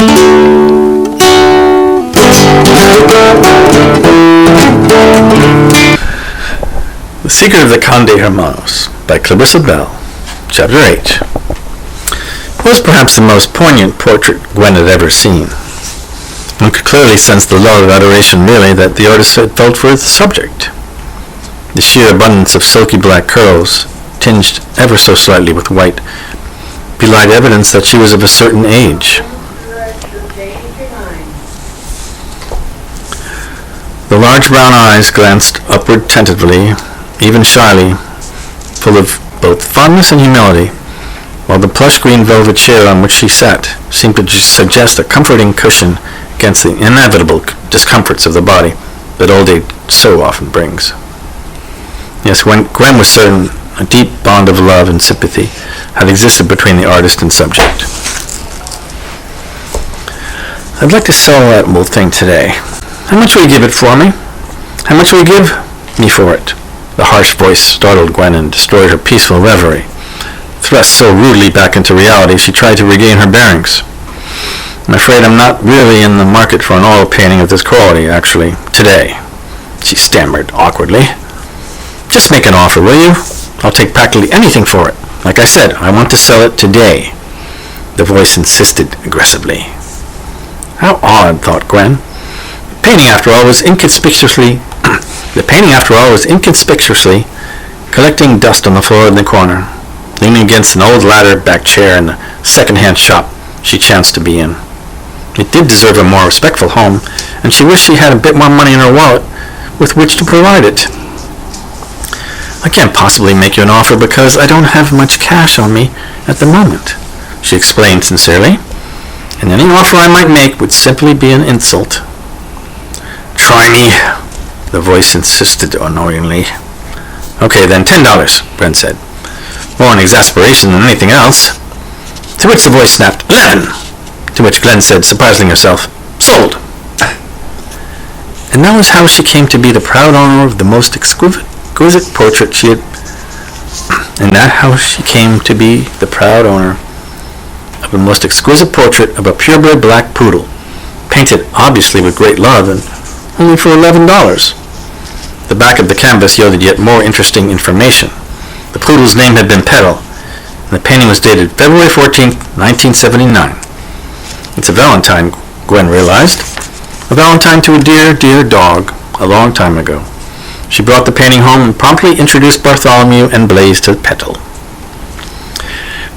The Secret of the Conde Hermanos by Clarissa Chapter 8. It was perhaps the most poignant portrait Gwen had ever seen. One could clearly sense the love of adoration merely that the artist had felt for the subject. The sheer abundance of silky black curls, tinged ever so slightly with white, belied evidence that she was of a certain age. The large brown eyes glanced upward tentatively, even shyly, full of both fondness and humility, while the plush green velvet chair on which she sat seemed to suggest a comforting cushion against the inevitable discomforts of the body that old age so often brings. Yes, Gwen was certain a deep bond of love and sympathy had existed between the artist and subject. "I'd like to sell that old thing today. How much will you give it for me? How much will you give me for it?" The harsh voice startled Gwen and destroyed her peaceful reverie. Thrust so rudely back into reality, she tried to regain her bearings. "I'm afraid I'm not really in the market for an oil painting of this quality, actually, today," she stammered awkwardly. "Just make an offer, will you? I'll take practically anything for it. Like I said, I want to sell it today." The voice insisted aggressively. How odd, thought Gwen. The painting, after all, was inconspicuously collecting dust on the floor in the corner, leaning against an old ladder-backed chair in the second-hand shop she chanced to be in. It did deserve a more respectful home, and she wished she had a bit more money in her wallet with which to provide it. "I can't possibly make you an offer because I don't have much cash on me at the moment," she explained sincerely, "and any offer I might make would simply be an insult." "Try me," the voice insisted annoyingly. "Okay, then $10, Gwen said, more in exasperation than anything else. To which the voice snapped, "11!" To which Gwen said, surprising herself, "Sold!" And that was how she came to be the proud owner of the most exquisite portrait she had... And that how she came to be the proud owner of the most exquisite portrait of a purebred black poodle, painted obviously with great love and only for $11. The back of the canvas yielded yet more interesting information. The poodle's name had been Petal, and the painting was dated February 14th, 1979. It's a valentine, Gwen realized. A valentine to a dear, dear dog, a long time ago. She brought the painting home and promptly introduced Bartholomew and Blaze to Petal.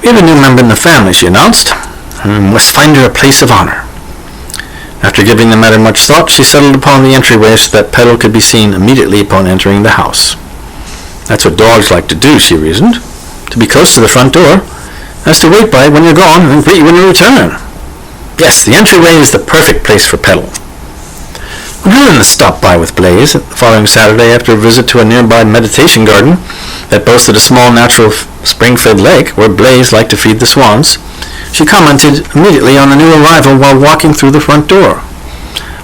"We have a new member in the family," she announced, "and we must find her a place of honor." After giving the matter much thought, she settled upon the entryway so that Petal could be seen immediately upon entering the house. "That's what dogs like to do," she reasoned, "to be close to the front door, as to wait by it when you're gone and greet you when you return. Yes, the entryway is the perfect place for Petal." When Helen stopped by with Blaze the following Saturday after a visit to a nearby meditation garden that boasted a small natural spring-fed lake where Blaze liked to feed the swans, she commented immediately on the new arrival while walking through the front door.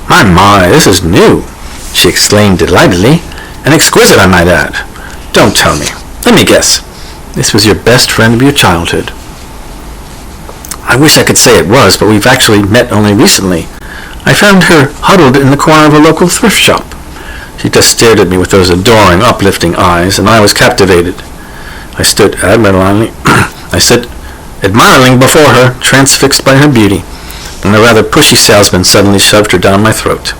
My, this is new," she exclaimed delightedly, "and exquisite, I might add. Don't tell me. Let me guess. This was your best friend of your childhood." "I wish I could say it was, but we've actually met only recently. I found her huddled in the corner of a local thrift shop. She just stared at me with those adoring, uplifting eyes, and I was captivated. I stood admiring before her, transfixed by her beauty, and the rather pushy salesman suddenly shoved her down my throat.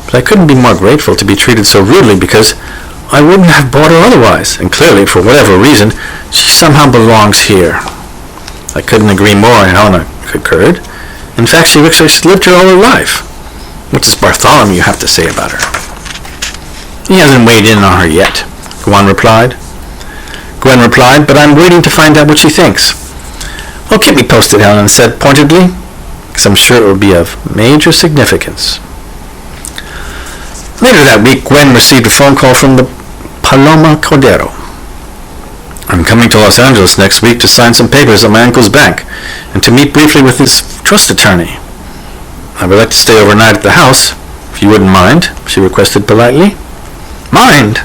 But I couldn't be more grateful to be treated so rudely because I wouldn't have bought her otherwise, and clearly, for whatever reason, she somehow belongs here." I couldn't agree more, Helena concurred. "In fact, she looks like she's lived here all her life. What does Bartholomew have to say about her?" "He hasn't weighed in on her yet," Gwen replied, "but I'm waiting to find out what she thinks." "Well, keep me posted," Helen said pointedly, "because I'm sure it will be of major significance." Later that week, Gwen received a phone call from the Cordero. "I'm coming to Los Angeles next week to sign some papers at my uncle's bank and to meet briefly with his trust attorney. I would like to stay overnight at the house, if you wouldn't mind," she requested politely. "Mind?"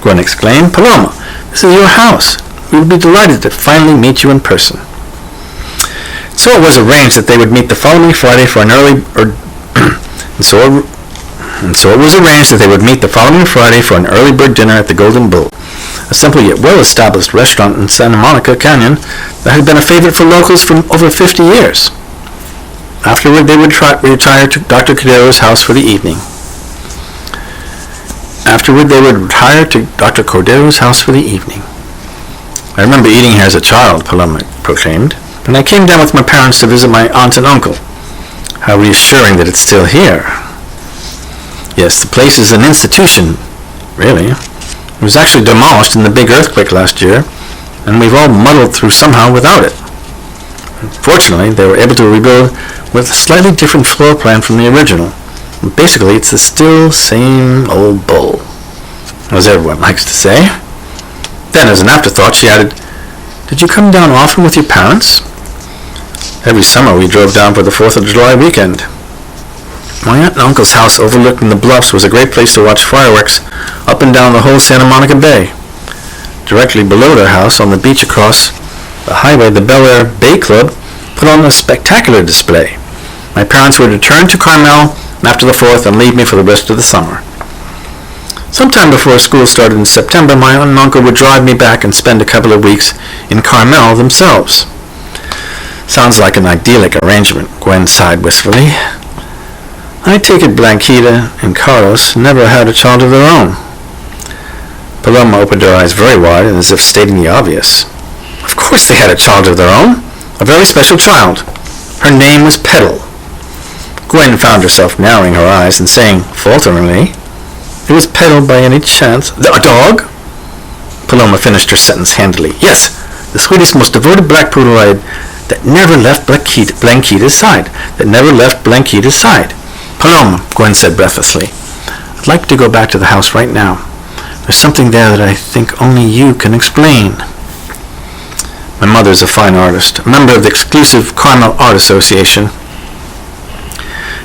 Gwen exclaimed. "Paloma, this is your house. We would be delighted to finally meet you in person." So it was arranged that they would meet the following Friday for an early bird dinner at the Golden Bull, a simple yet well-established restaurant in Santa Monica Canyon that had been a favorite for locals for over 50 years. Afterward, they would retire to Dr. Cordero's house for the evening. I remember eating here as a child, Paloma proclaimed, and I came down with my parents to visit my aunt and uncle. How reassuring that it's still here. Yes, the place is an institution, really. It was actually demolished in the big earthquake last year, and we've all muddled through somehow without it. Fortunately, they were able to rebuild with a slightly different floor plan from the original. Basically, it's the still same old bull, as everyone likes to say. Then, as an afterthought, she added, "Did you come down often with your parents?" "Every summer we drove down for the 4th of July weekend." My aunt and uncle's house overlooking the bluffs was a great place to watch fireworks up and down the whole Santa Monica Bay. Directly below their house, on the beach across the highway, the Bel Air Bay Club put on a spectacular display. My parents would return to Carmel after the 4th and leave me for the rest of the summer. Sometime before school started in September, my aunt and uncle would drive me back and spend a couple of weeks in Carmel themselves. Sounds like an idyllic arrangement, Gwen sighed wistfully. I take it Blanquita and Carlos never had a child of their own. Paloma opened her eyes very wide and as if stating the obvious. Of course they had a child of their own, a very special child. Her name was Petal. Gwen found herself narrowing her eyes and saying, falteringly, "It was Petal by any chance? A dog?" Paloma finished her sentence handily. "Yes, the sweetest, most devoted black poodle that never left Blanquita's side. Paloma," Gwen said breathlessly, "I'd like to go back to the house right now. There's something there that I think only you can explain." My mother's a fine artist, a member of the exclusive Carmel Art Association.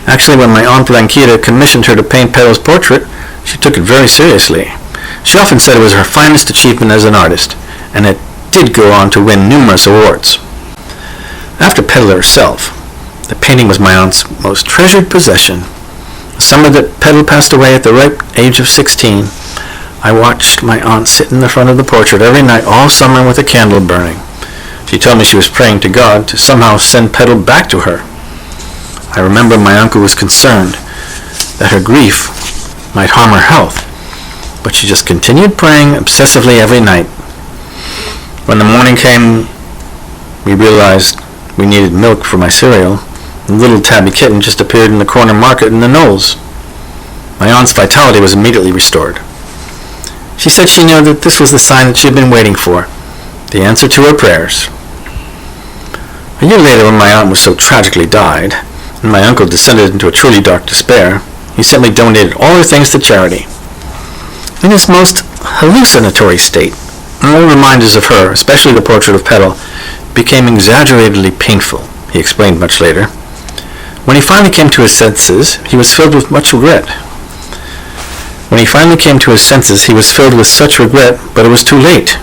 Actually, when my Aunt Blanquita commissioned her to paint Petal's portrait, she took it very seriously. She often said it was her finest achievement as an artist, and it did go on to win numerous awards. After Petal herself, the painting was my aunt's most treasured possession. The summer that Petal passed away at the ripe age of 16, I watched my aunt sit in the front of the portrait every night all summer with a candle burning. She told me she was praying to God to somehow send Petal back to her. I remember my uncle was concerned that her grief might harm her health, but she just continued praying obsessively every night. When the morning came, we realized we needed milk for my cereal, and little tabby kitten just appeared in the corner market in the Knolls. My aunt's vitality was immediately restored. She said she knew that this was the sign that she had been waiting for, the answer to her prayers. A year later, when my aunt was so tragically died, and my uncle descended into a truly dark despair, he simply donated all her things to charity. In his most hallucinatory state, all reminders of her, especially the portrait of Petal, became exaggeratedly painful, he explained much later. When he finally came to his senses, he was filled with such regret, but it was too late.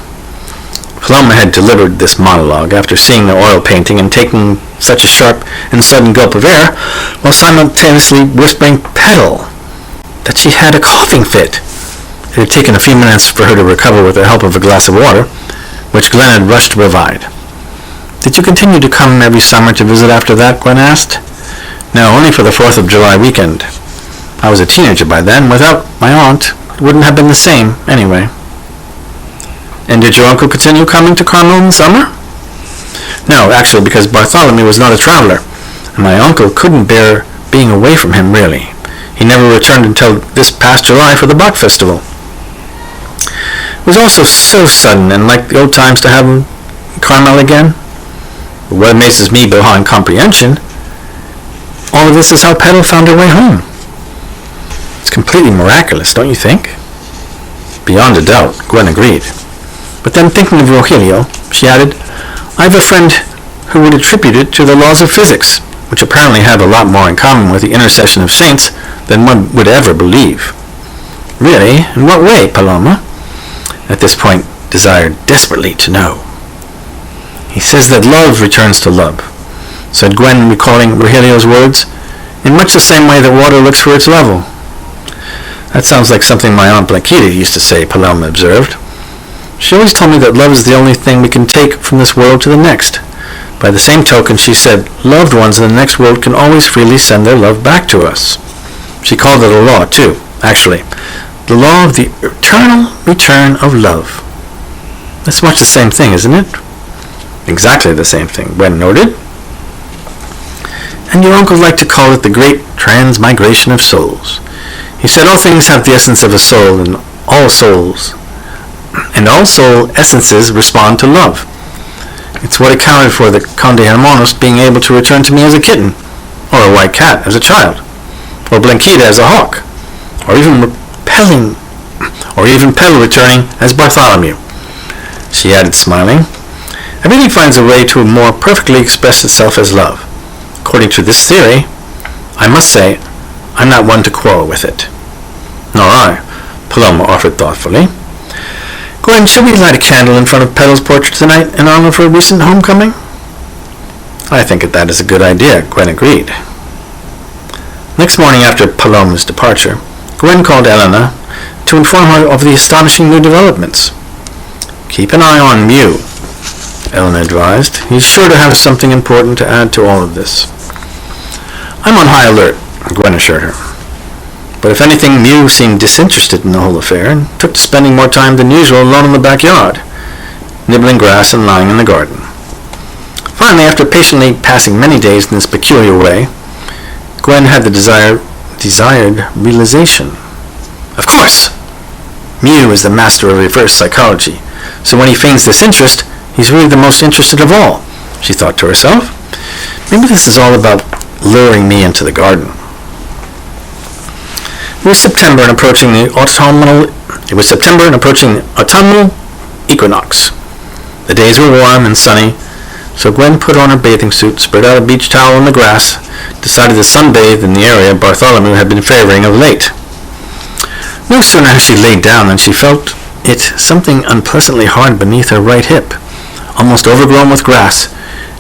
Paloma had delivered this monologue after seeing the oil painting and taking such a sharp and sudden gulp of air, while simultaneously whispering Petal that she had a coughing fit. It had taken a few minutes for her to recover with the help of a glass of water, which Glenn had rushed to provide. "Did you continue to come every summer to visit after that?" Gwen asked. "No, only for the 4th of July weekend. I was a teenager by then. Without my aunt, it wouldn't have been the same, anyway." "And did your uncle continue coming to Carmel in summer?" "No, actually, because Bartholomew was not a traveler, and my uncle couldn't bear being away from him, really. He never returned until this past July for the Bach Festival. It was also so sudden and like the old times to have him in Carmel again. But what amazes me beyond comprehension, all of this is how Petal found her way home. It's completely miraculous, don't you think?" "Beyond a doubt," Gwen agreed. But then, thinking of Rogelio, she added, "I have a friend who would attribute it to the laws of physics, which apparently have a lot more in common with the intercession of saints than one would ever believe." "Really? In what way, Paloma?" At this point, desired desperately to know. "He says that love returns to love, said Gwen, recalling Rogelio's words, in much the same way that water looks for its level. That sounds like something my Aunt Blanquita used to say, Paloma observed. She always told me that love is the only thing we can take from this world to the next. By the same token, she said, loved ones in the next world can always freely send their love back to us. She called it a law, too, actually. The law of the eternal return of love. That's much the same thing, isn't it? Exactly the same thing, Gwen noted. And your uncle liked to call it the great transmigration of souls. He said all things have the essence of a soul, and all souls, and all soul essences respond to love. It's what accounted for the Conde Hermanos being able to return to me as a kitten, or a white cat as a child, or Blanquita as a hawk, or even Petal returning as Bartholomew. She added, smiling, everything finds a way to more perfectly express itself as love. According to this theory, I must say, I'm not one to quarrel with it. Nor I, Paloma offered thoughtfully. Gwen, should we light a candle in front of Petal's portrait tonight in honor of her recent homecoming? I think that is a good idea, Gwen agreed. Next morning after Paloma's departure, Gwen called Elena to inform her of the astonishing new developments. Keep an eye on Mew, Elena advised. He's sure to have something important to add to all of this. I'm on high alert, Gwen assured her. But if anything, Mew seemed disinterested in the whole affair and took to spending more time than usual alone in the backyard, nibbling grass and lying in the garden. Finally, after patiently passing many days in this peculiar way, Gwen had the desired realization. Of course! Mew is the master of reverse psychology, so when he feigns disinterest, he's really the most interested of all, she thought to herself. Maybe this is all about luring me into the garden. It was September and approaching the autumnal equinox. The days were warm and sunny, so Gwen put on her bathing suit, spread out a beach towel on the grass, decided to sunbathe in the area Bartholomew had been favoring of late. No sooner had she laid down than she felt it something unpleasantly hard beneath her right hip, almost overgrown with grass.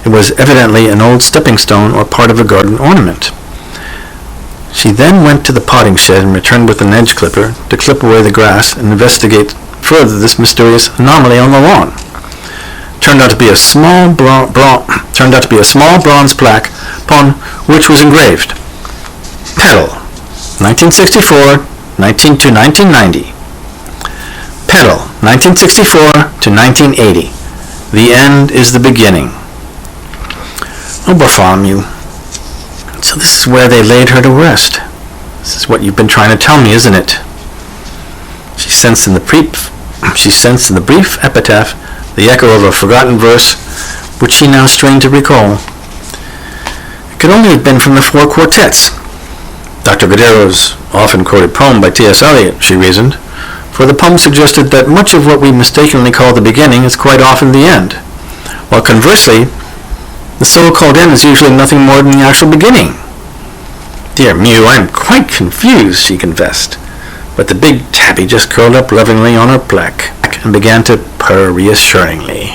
It was evidently an old stepping stone or part of a garden ornament. She then went to the potting shed and returned with an edge clipper to clip away the grass and investigate further this mysterious anomaly on the lawn. Turned out to be a small bronze plaque upon which was engraved, Petal, 1964 to 1990. Petal, 1964 to 1980. The end is the beginning. Oh, Bartholomew. So this is where they laid her to rest. This is what you've been trying to tell me, isn't it? She sensed in the brief epitaph the echo of a forgotten verse, which she now strained to recall. It could only have been from the four quartets. Dr. Cordero's often quoted poem by T.S. Eliot, she reasoned, for the poem suggested that much of what we mistakenly call the beginning is quite often the end, while conversely, the so-called end is usually nothing more than the actual beginning. Dear Mew, I'm quite confused, she confessed. But the big tabby just curled up lovingly on her plaque and began to purr reassuringly.